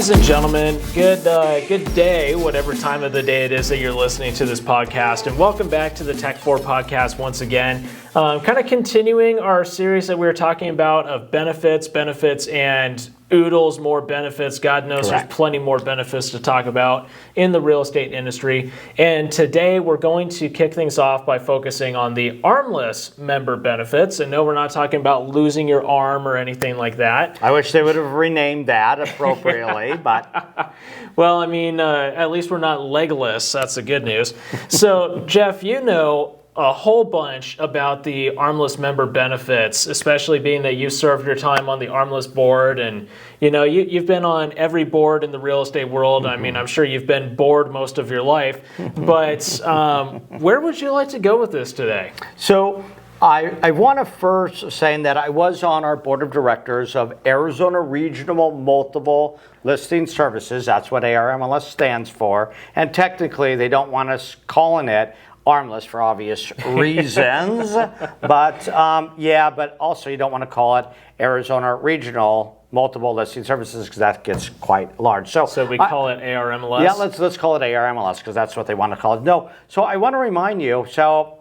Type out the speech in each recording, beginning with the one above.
Ladies and gentlemen, good day, whatever time of the day it is that you're listening to this podcast, and welcome back to the Tech 4 podcast once again. Kind of continuing our series that we were talking about of benefits, and oodles more benefits. God knows Correct. There's plenty more benefits to talk about in the real estate industry. And today we're going to kick things off by focusing on the ARMLS member benefits. And no, we're not talking about losing your arm or anything like that. I wish they would have renamed that appropriately, but... Well, I mean, at least we're not legless. That's the good news. So, Jeff, you know a whole bunch about the ARMLS member benefits, especially being that you served your time on the ARMLS board, and you know you've been on every board in the real estate world. I mean, I'm sure you've been bored most of your life, but where would you like to go with this today? So I want to first say that I was on our board of directors of Arizona Regional Multiple Listing Services. That's what ARMLS stands for, and technically they don't want us calling it ARMLS for obvious reasons, but but also you don't want to call it Arizona Regional Multiple Listing Services because that gets quite large. So we call it ARMLS? Yeah, let's call it ARMLS because that's what they want to call it. No, so I want to remind you, so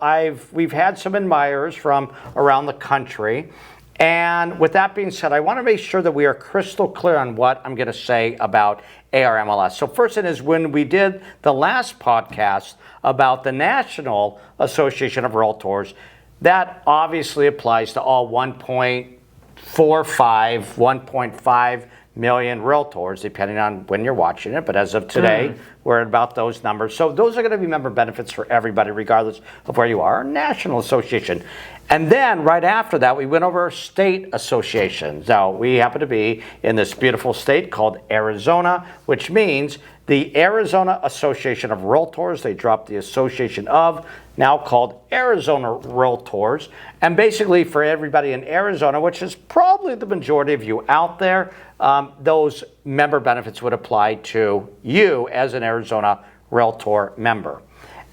we've had some admirers from around the country. And with that being said, I want to make sure that we are crystal clear on what I'm going to say about ARMLS. So first thing is when we did the last podcast about the National Association of Realtors, that obviously applies to all 1.5 million realtors, depending on when you're watching it. But as of today, we're at about those numbers. So those are going to be member benefits for everybody, regardless of where you are, National Association. And then right after that, we went over state associations. Now, we happen to be in this beautiful state called Arizona, which means the Arizona Association of Realtors. They dropped the Association of, now called Arizona Realtors. And basically for everybody in Arizona, which is probably the majority of you out there, those member benefits would apply to you as an Arizona Realtor member.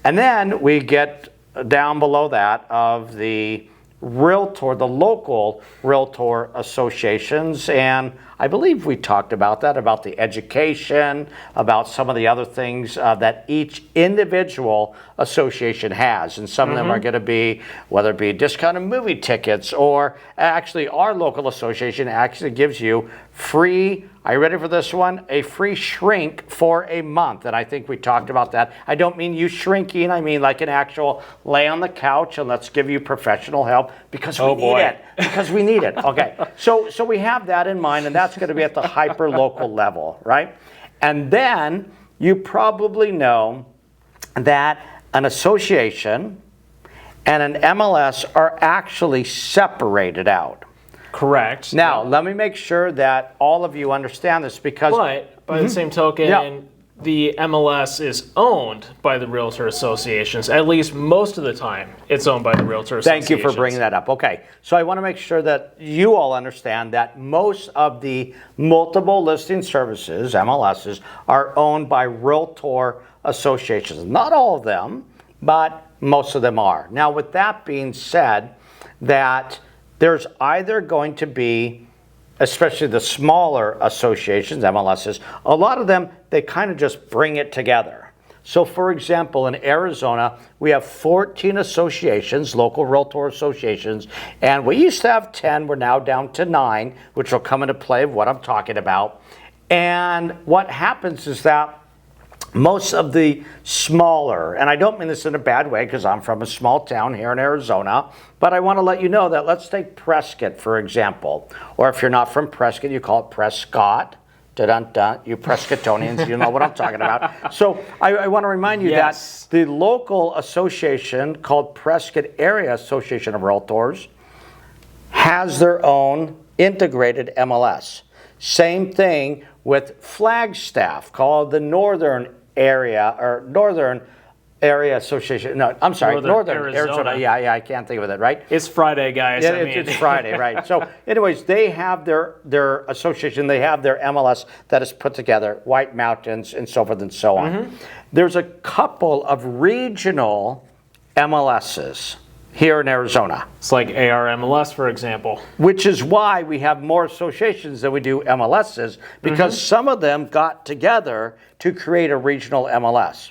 And then we get down below that of the local Realtor associations, and I believe we talked about that, about the education, about some of the other things that each individual association has. And some of them are going to be, whether it be discounted movie tickets, or actually our local association actually gives you free, are you ready for this one? A free shrink for a month. And I think we talked about that. I don't mean you shrinking. I mean like an actual lay on the couch and let's give you professional help because we need it. Because we need it. Okay. So we have that in mind, and that's going to be at the hyper local level, right? And then you probably know that an association and an MLS are actually separated out. Correct. Now, let me make sure that all of you understand this because... But by the same token, the MLS is owned by the Realtor Associations. At least most of the time, it's owned by the Realtor Associations. Thank you for bringing that up. Okay, so I want to make sure that you all understand that most of the multiple listing services, MLSs, are owned by Realtor Associations. Not all of them, but most of them are. Now, with that being said, that there's either going to be, especially the smaller associations, MLSs, a lot of them, they kind of just bring it together. So for example, in Arizona, we have 14 associations, local Realtor associations, and we used to have 10, we're now down to 9, which will come into play of what I'm talking about. And what happens is that most of the smaller, and I don't mean this in a bad way because I'm from a small town here in Arizona, but I want to let you know that let's take Prescott, for example. Or if you're not from Prescott, you call it Prescott. Dun-dun-dun. You Prescottonians, you know what I'm talking about. So I want to remind you that the local association called Prescott Area Association of Realtors has their own integrated MLS. Same thing with Flagstaff, called the Northern Area Association. No, I'm sorry, Northern Arizona. Yeah, I can't think of it, right? It's Friday, guys. Yeah, it's Friday, right? So, anyways, they have their association. They have their MLS that is put together, White Mountains, and so forth and so on. There's a couple of regional MLSs here in Arizona. It's like ARMLS, for example. Which is why we have more associations than we do MLSs, because some of them got together to create a regional MLS.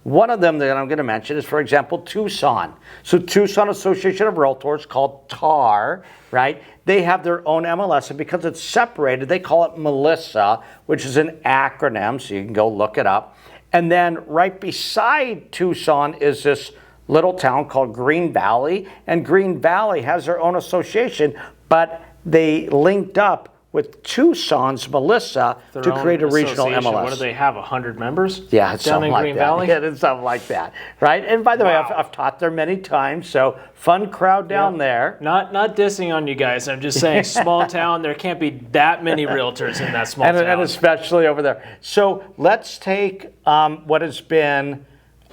One of them that I'm going to mention is, for example, Tucson. So Tucson Association of Realtors, called TAR, right? They have their own MLS, and because it's separated, they call it Melissa, which is an acronym, so you can go look it up. And then right beside Tucson is this little town called Green Valley, and Green Valley has their own association, but they linked up with Tucson's Melissa to create a regional MLS. What do they have, 100 members? Yeah, it's down something in like Green that. Valley? Yeah, it's something like that, right? And by the way, Wow. I've taught there many times, so fun crowd down there. Not dissing on you guys. I'm just saying, small town, there can't be that many realtors in that small town. And especially over there. So let's take what has been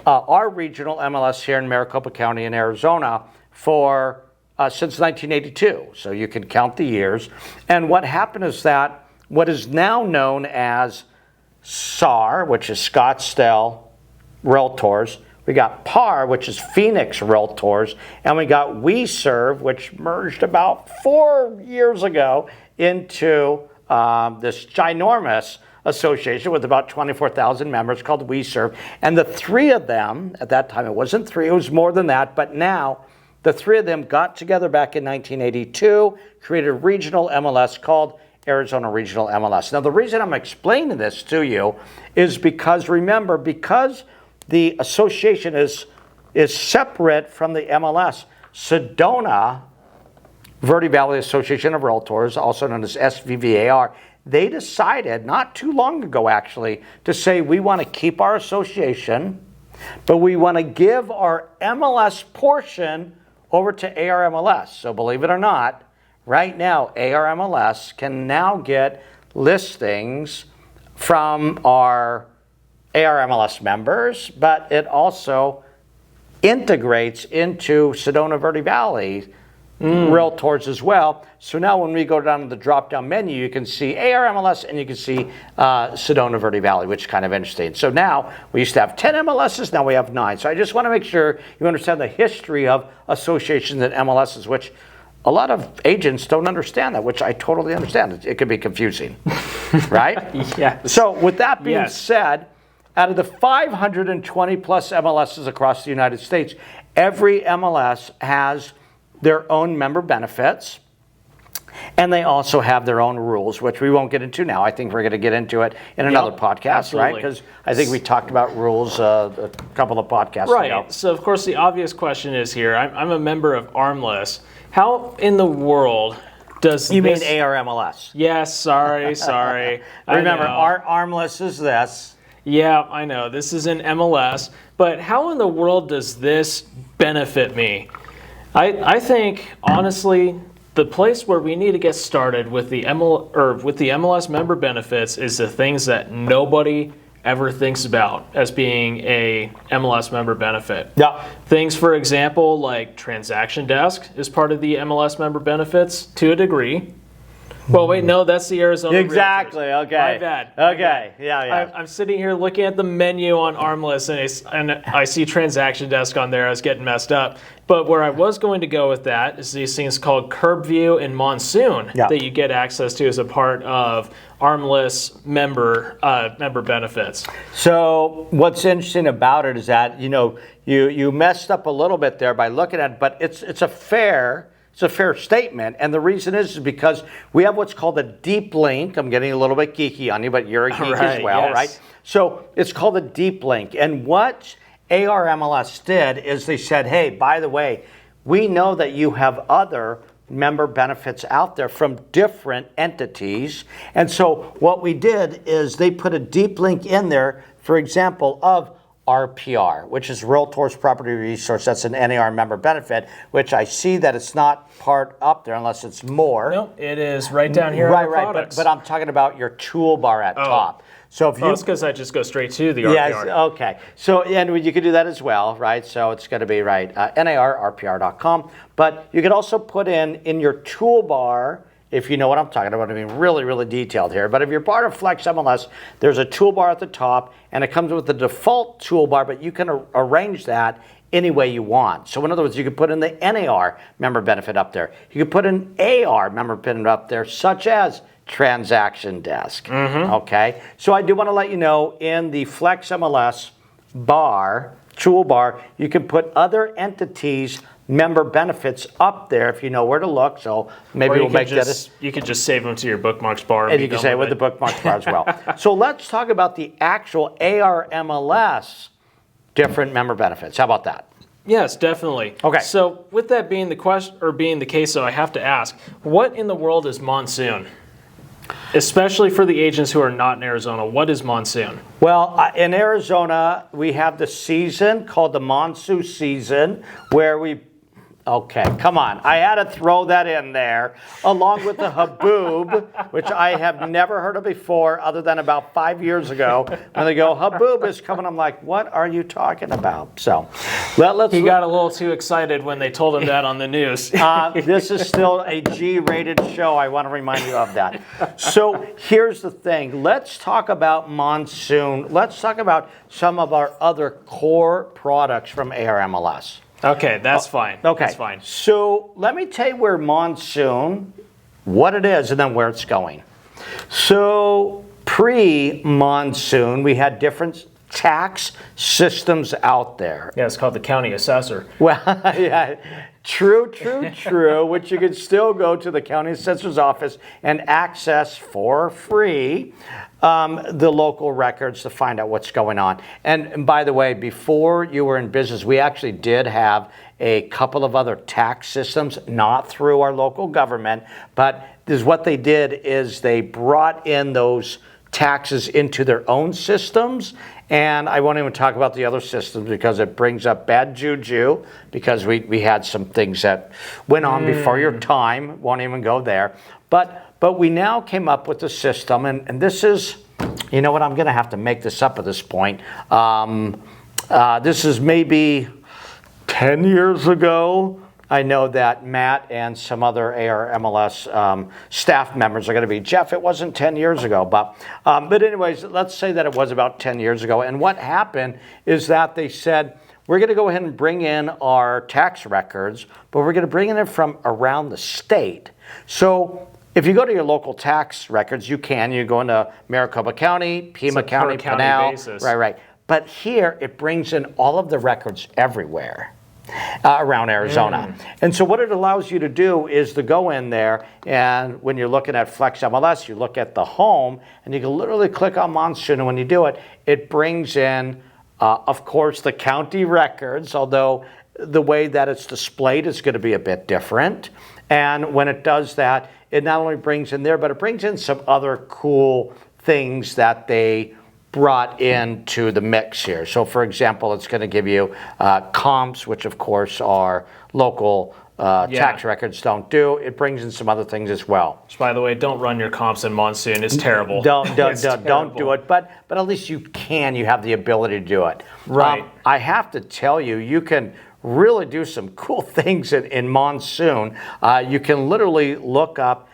our regional MLS here in Maricopa County in Arizona for since 1982. So you can count the years. And what happened is that what is now known as SAR, which is Scottsdale Realtors, we got PAR, which is Phoenix Realtors, and we got We Serve, which merged about 4 years ago into this ginormous association with about 24,000 members called We Serve. And the three of them, at that time it wasn't three, it was more than that, but now the three of them got together back in 1982, created a regional MLS called Arizona Regional MLS. Now the reason I'm explaining this to you is because, remember, because the association is separate from the MLS, Sedona Verde Valley Association of Realtors, also known as SVVAR, they decided not too long ago actually to say we want to keep our association, but we want to give our MLS portion over to ARMLS. So believe it or not, right now ARMLS can now get listings from our ARMLS members, but it also integrates into Sedona Verde Valley Realtors as well. So now when we go down to the drop-down menu, you can see ARMLS and you can see Sedona Verde Valley, which is kind of interesting. So now we used to have 10 MLSs, now we have 9. So I just want to make sure you understand the history of associations and MLSs, which a lot of agents don't understand that, which I totally understand. It can be confusing, right? Yeah. So with that being said, out of the 520 plus MLSs across the United States, every MLS has their own member benefits, and they also have their own rules, which we won't get into now. I think we're going to get into it in another podcast, right? Because I think we talked about rules a couple of podcasts ago. Right. So, of course, the obvious question is here, I'm a member of ARMLS. How in the world does You mean ARMLS? Yes, sorry. Remember, our ARMLS is this. Yeah, I know. This is an MLS. But how in the world does this benefit me? I think, honestly, the place where we need to get started with the MLS member benefits is the things that nobody ever thinks about as being a MLS member benefit. Yeah. Things, for example, like transaction desk is part of the MLS member benefits to a degree. Well, wait, no, that's the Arizona Exactly, Realtors. okay. My bad. Okay, yeah. I'm sitting here looking at the menu on ARMLS, and I see transaction desk on there. I was getting messed up. But where I was going to go with that is these things called Curb View and Monsoon that you get access to as a part of ARMLS member benefits. So what's interesting about it is that, you messed up a little bit there by looking at it, but it's a fair statement, and the reason is because we have what's called a deep link. I'm getting a little bit geeky on you, but you're a geek as well, right? So it's called a deep link, and what ARMLS did is they said, hey, by the way, we know that you have other member benefits out there from different entities, and so what we did is they put a deep link in there, for example, of RPR, which is Realtors Property Resource. That's an NAR member benefit, which I see that it's not part up there unless it's more. No, it is right down here. Right. But I'm talking about your toolbar at top. So if it's because I just go straight to the RPR. Yes, okay. So, and you could do that as well, right? So it's going to be NARRPR.com. But you could also put in your toolbar, if you know what I'm talking about. I mean, really, really detailed here. But if you're part of Flex MLS, there's a toolbar at the top, and it comes with the default toolbar, but you can arrange that any way you want. So in other words, you could put in the NAR member benefit up there. You could put an AR member benefit up there, such as transaction desk. Okay, so I do want to let you know in the Flex MLS bar, toolbar, you can put other entities' member benefits up there if you know where to look. So maybe we'll make that. You can just save them to your bookmarks bar. And you can save it with the bookmarks bar as well. So let's talk about the actual ARMLS different member benefits. How about that? Yes, definitely. Okay. So with that being the question or being the case, so I have to ask, what in the world is monsoon? Especially for the agents who are not in Arizona, what is monsoon? Well, in Arizona, we have the season called the monsoon season where we... Okay, come on. I had to throw that in there, along with the haboob, which I have never heard of before, other than about 5 years ago. When they go, haboob is coming, I'm like, what are you talking about? So, let's... He got a little too excited when they told him that on the news. This is still a G-rated show. I want to remind you of that. So, here's the thing. Let's talk about monsoon. Let's talk about some of our other core products from ARMLS. Okay, that's fine. Okay. That's fine. So let me tell you where monsoon, what it is, and then where it's going. So pre-monsoon, we had different tax systems out there. Yeah, it's called the county assessor. Well, yeah, true, which you can still go to the county assessor's office and access for free the local records to find out what's going on. And by the way, before you were in business, we actually did have a couple of other tax systems, not through our local government, but this is what they did is they brought in those taxes into their own systems. And I won't even talk about the other systems because it brings up bad juju, because we had some things that went on before your time. Won't even go there. But we now came up with a system, and this is, you know what, I'm going to have to make this up at this point. This is maybe 10 years ago. I know that Matt and some other ARMLS staff members are going to be, Jeff, it wasn't 10 years ago. But anyways, let's say that it was about 10 years ago. And what happened is that they said, we're going to go ahead and bring in our tax records, but we're going to bring in it from around the state. So if you go to your local tax records, you go into Maricopa County, Pima County, Pinal. Right. But here, it brings in all of the records everywhere. Around Arizona. And so what it allows you to do is to go in there, and when you're looking at Flex MLS, you look at the home, and you can literally click on monsoon, and when you do it, it brings in, of course, the county records, although the way that it's displayed is going to be a bit different. And when it does that, it not only brings in there, but it brings in some other cool things that they brought into the mix here. So for example, it's going to give you comps, which of course our local tax records don't do. It brings in some other things as well. Which, by the way, don't run your comps in monsoon. It's terrible. Don't do it. But at least you have the ability to do it. Right. I have to tell you, you can really do some cool things in monsoon. You can literally look up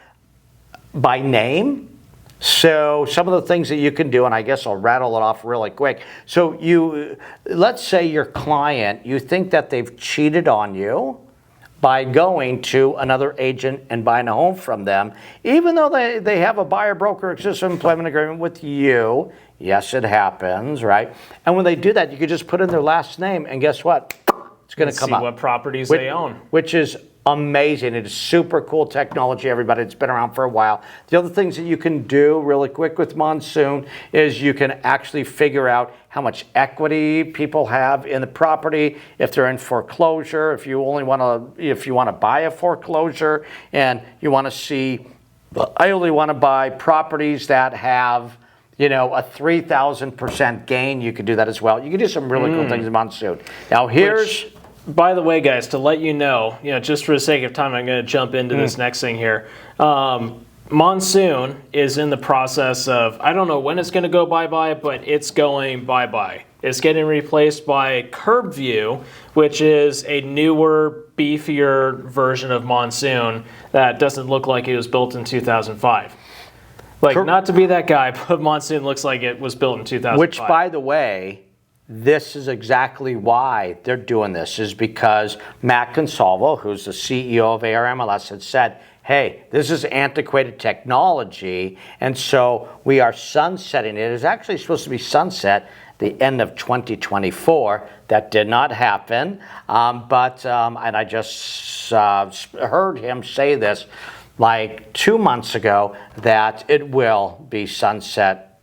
by name. So some of the things that you can do, and I guess I'll rattle it off really quick. So let's say your client, you think that they've cheated on you by going to another agent and buying a home from them, even though they have a buyer broker exclusive employment agreement with you. Yes, it happens, right? And when they do that, you can just put in their last name, and guess what? It's going to come up. See what properties they own. Which is amazing. It is super cool technology, everybody. It's been around for a while. The other things that you can do really quick with monsoon is you can actually figure out how much equity people have in the property, if they're in foreclosure, if you want to buy a foreclosure, and you want to see, I only want to buy properties that have, a 3,000% gain. You could do that as well. You can do some really cool things in monsoon. Now by the way, guys, to let you know, just for the sake of time, I'm going to jump into this next thing here. Monsoon is in the process of, I don't know when it's going to go bye-bye, but it's going bye-bye. It's getting replaced by Curb View, which is a newer, beefier version of Monsoon that doesn't look like it was built in 2005. Not to be that guy, but Monsoon looks like it was built in 2005. Which, by the way, this is exactly why they're doing this, is because Matt Consalvo, who's the CEO of ARMLS, had said, hey, this is antiquated technology, and so we are sunsetting it. It's actually supposed to be sunset the end of 2024. That did not happen, and I just heard him say this like 2 months ago, that it will be sunset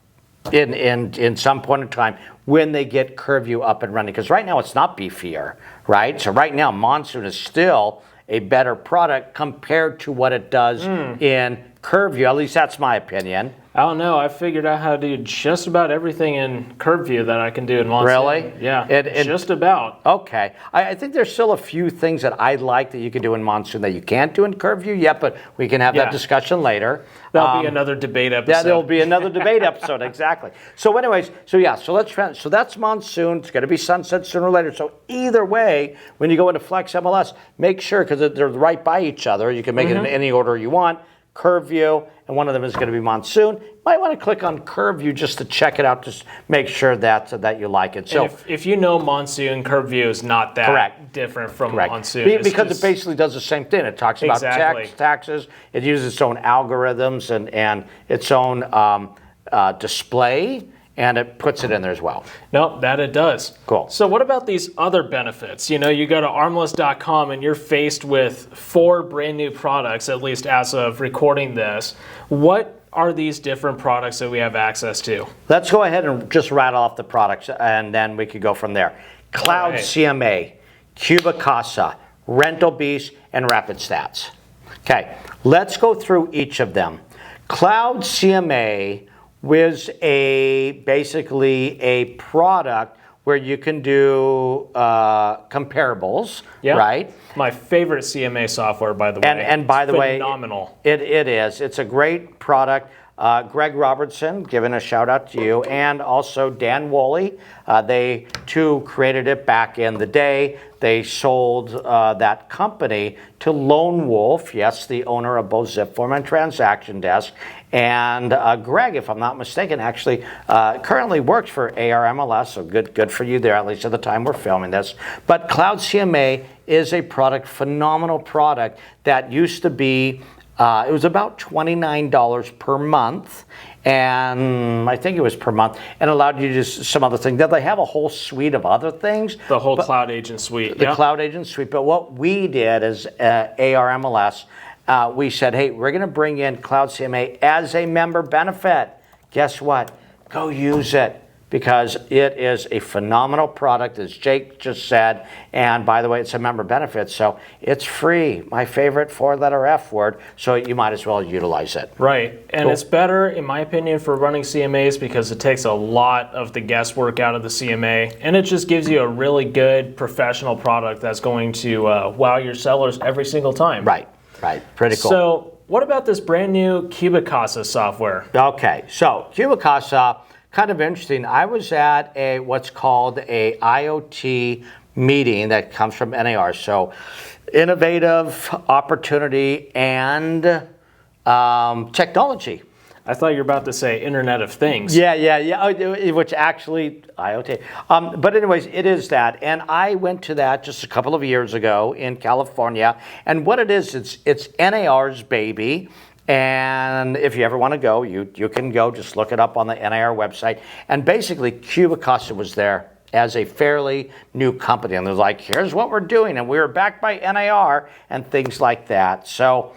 in some point in time when they get CurveView up and running. Because right now it's not beefier, right? So right now Monsoon is still a better product compared to what it does in CurveView. At least that's my opinion. I don't know. I figured out how to do just about everything in CurveView that I can do in Monsoon. Really? Yeah, just about. Okay. I think there's still a few things that I like that you can do in Monsoon that you can't do in CurveView yet, but we can have that discussion later. That'll be another debate episode. Yeah, there'll be another debate episode, exactly. So anyways, so that's Monsoon. It's going to be sunset sooner or later. So either way, when you go into Flex MLS, make sure, because they're right by each other, you can make it in any order you want. CurveView, and one of them is going to be Monsoon. You might want to click on CurveView just to check it out, just make sure that you like it. So if you know Monsoon, CurveView is not that different from Monsoon. Because it basically does the same thing. It talks about taxes. It uses its own algorithms and its own display, and it puts it in there as well. No, that it does. Cool. So what about these other benefits? You know, you go to armless.com and you're faced with 4 brand new products, at least as of recording this. What are these different products that we have access to? Let's go ahead and just rattle off the products, and then we could go from there. Cloud CMA, Cuba Casa, Rental Beast, and Rapid Stats. Okay, let's go through each of them. Cloud CMA was basically a product where you can do comparables, right? My favorite CMA software, by the way. And by the way, phenomenal. It is. It's a great product. Greg Robertson, giving a shout out to you, and also Dan Woolley. They too created it back in the day. They sold that company to Lone Wolf, yes, the owner of both Zipform and Transaction Desk. And Greg, if I'm not mistaken, actually currently works for ARMLS, so good for you there, at least at the time we're filming this. But Cloud CMA is a product, phenomenal product, that used to be, it was about $29 per month, and I think it was per month, and allowed you to do some other things. Now they have a whole suite of other things. The whole Cloud Agent suite. The Cloud Agent suite. But what we did as ARMLS, we said, hey, we're going to bring in Cloud CMA as a member benefit. Guess what? Go use it, because it is a phenomenal product, as Jake just said. And by the way, it's a member benefit, so it's free. My favorite 4-letter F word, so you might as well utilize it. Right, and it's better, in my opinion, for running CMAs because it takes a lot of the guesswork out of the CMA, and it just gives you a really good professional product that's going to wow your sellers every single time. Right, pretty cool. So what about this brand new Cuba Casa software? Okay, so Cuba Casa, kind of interesting. I was at what's called a IoT meeting that comes from NAR. So innovative, opportunity, and technology. I thought you were about to say Internet of Things. Yeah. Which actually, IoT. But anyways, it is that. And I went to that just a couple of years ago in California. And what it is, it's NAR's baby. And if you ever want to go, you can go. Just look it up on the NAR website. And basically, Cuba Casa was there as a fairly new company. And they're like, here's what we're doing. And we were backed by NAR and things like that. So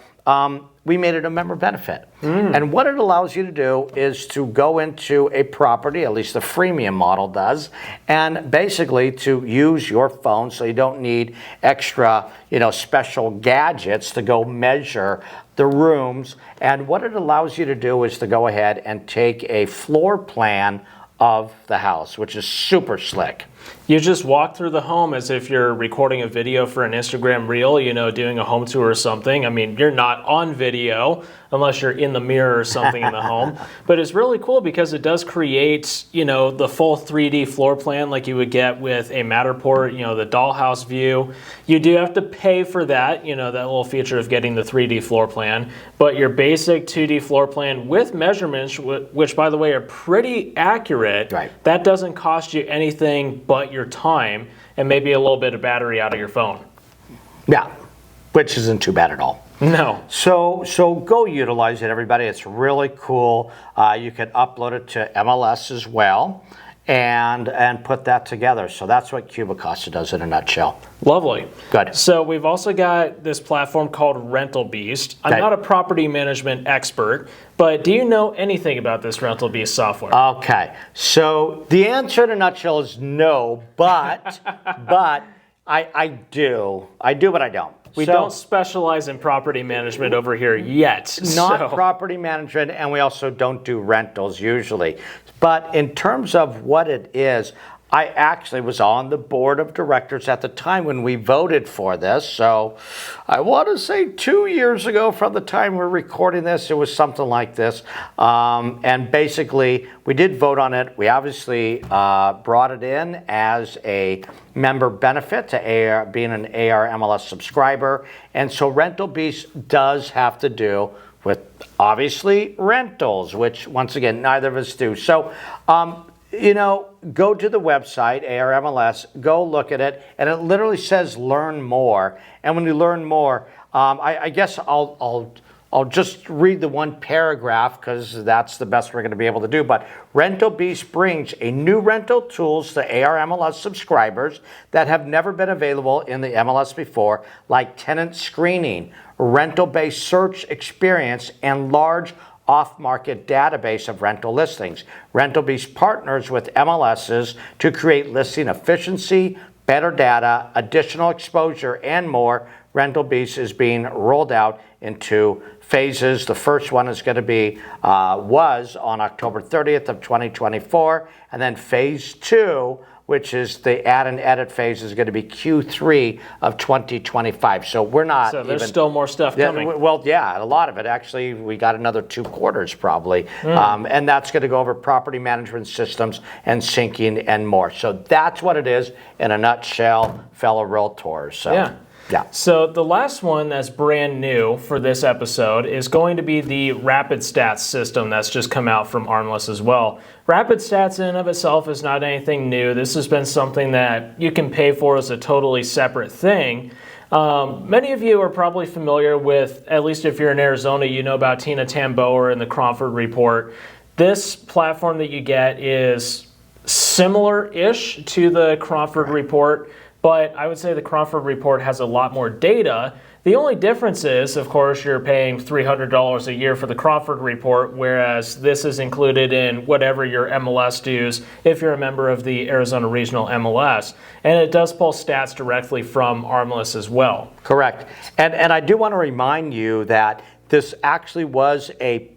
we made it a member benefit. And what it allows you to do is to go into a property, at least the freemium model does, and basically to use your phone, so you don't need extra, special gadgets to go measure the rooms. And what it allows you to do is to go ahead and take a floor plan of the house, which is super slick. You just walk through the home as if you're recording a video for an Instagram reel, doing a home tour or something. I mean, you're not on video unless you're in the mirror or something in the home. But it's really cool because it does create, the full 3D floor plan like you would get with a Matterport, the dollhouse view. You do have to pay for that, that little feature of getting the 3D floor plan. But your basic 2D floor plan with measurements, which by the way are pretty accurate, right, that doesn't cost you anything but your time and maybe a little bit of battery out of your phone. Yeah, which isn't too bad at all. No. So go utilize it, everybody. It's really cool. You can upload it to MLS as well and put that together. So that's what Cubicasa does in a nutshell. Lovely. Good. So we've also got this platform called Rental Beast. I'm not a property management expert, but do you know anything about this Rental Beast software? Okay. So the answer in a nutshell is no, but I do. I do, but I don't. We don't specialize in property management over here yet. Not property management, and we also don't do rentals usually. But in terms of what it is, I actually was on the board of directors at the time when we voted for this. So I want to say 2 years ago from the time we're recording this, it was something like this. And basically, we did vote on it. We obviously brought it in as a member benefit to being an ARMLS subscriber. And so Rental Beast does have to do with, obviously, rentals, which, once again, neither of us do. So, go to the website, ARMLS, go look at it, and it literally says learn more. And when you learn more, I guess I'll just read the one paragraph because that's the best we're going to be able to do. But Rental Beast brings a new rental tools to ARMLS subscribers that have never been available in the MLS before, like tenant screening, rental-based search experience, and large off-market database of rental listings. Rental Beast partners with MLSs to create listing efficiency, better data, additional exposure, and more. Rental Beast is being rolled out into phases. The first one is going to be was on October 30th of 2024, and then phase 2, which is the add and edit phase, is going to be Q3 of 2025. So we're not. So there's still more stuff coming. Well, yeah, a lot of it. Actually, we got another 2 quarters probably. And that's going to go over property management systems and syncing and more. So that's what it is in a nutshell, fellow realtors. So. Yeah. So the last one that's brand new for this episode is going to be the Rapid Stats system that's just come out from ARMLS as well. Rapid Stats in and of itself is not anything new. This has been something that you can pay for as a totally separate thing. Many of you are probably familiar with, at least if you're in Arizona, you know about Tina Tamboer and the Crawford Report. This platform that you get is similar-ish to the Crawford Report, but I would say the Crawford Report has a lot more data. The only difference is, of course, you're paying $300 a year for the Crawford Report, whereas this is included in whatever your MLS dues if you're a member of the Arizona Regional MLS. And it does pull stats directly from ARMLS as well. Correct. And I do want to remind you that this actually was a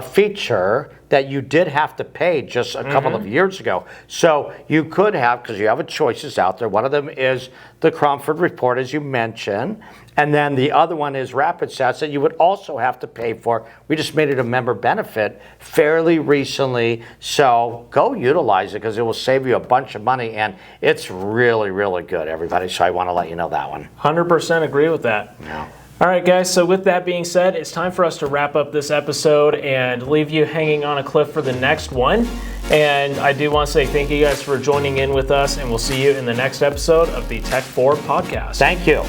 feature that you did have to pay just a couple of years ago. So you could have, because you have choices out there. One of them is the Crawford Report, as you mentioned. And then the other one is Rapid Stats that you would also have to pay for. We just made it a member benefit fairly recently. So go utilize it because it will save you a bunch of money. And it's really, really good, everybody. So I want to let you know that one. 100% agree with that. Yeah. All right, guys, so with that being said, it's time for us to wrap up this episode and leave you hanging on a cliff for the next one. And I do want to say thank you guys for joining in with us, and we'll see you in the next episode of the Tech4 podcast. Thank you.